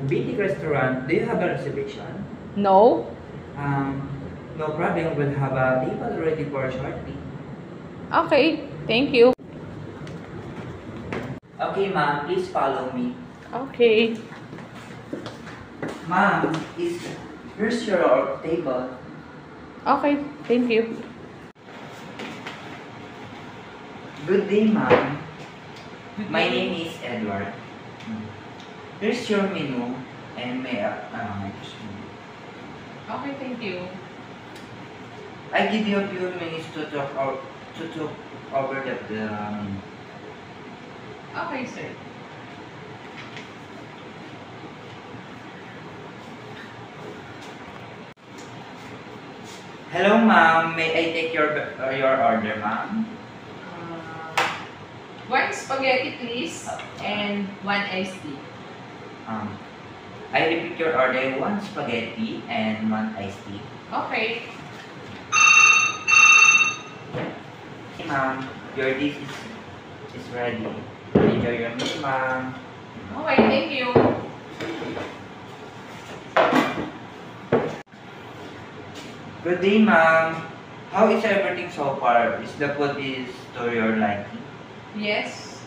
Bitik restaurant, do you have a reservation? No? No problem, we'll have a table ready for shortly. Okay, thank you. Okay, ma'am, please follow me. Okay. Ma'am, here's your table. Okay, thank you. Good day, ma'am. My name is Edward. Here's your menu and Okay, thank you. I give you a few minutes to talk over the menu. Okay, sir. Hello, ma'am. May I take your order, ma'am? One spaghetti, please, and one iced tea. I repeat your order: one spaghetti and one iced tea. Okay. Okay, ma'am. Your dish is ready. Enjoy your meal, ma'am. Okay, thank you. Good day, ma'am. How is everything so far? Is the food to your liking? Yes.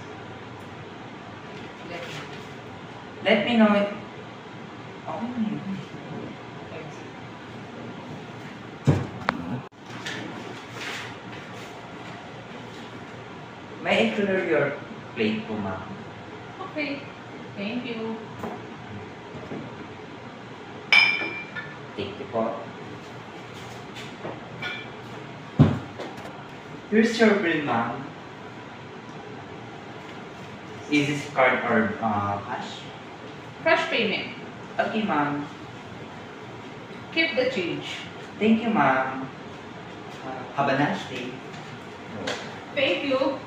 Let me know it. Okay. May I clear your plate po, ma'am? Okay, thank you. Thank you po. Here's your bill, ma'am. Is this card or cash? Cash payment. Okay, ma'am. Keep the change. Thank you, ma'am. Have a nice day. Thank you.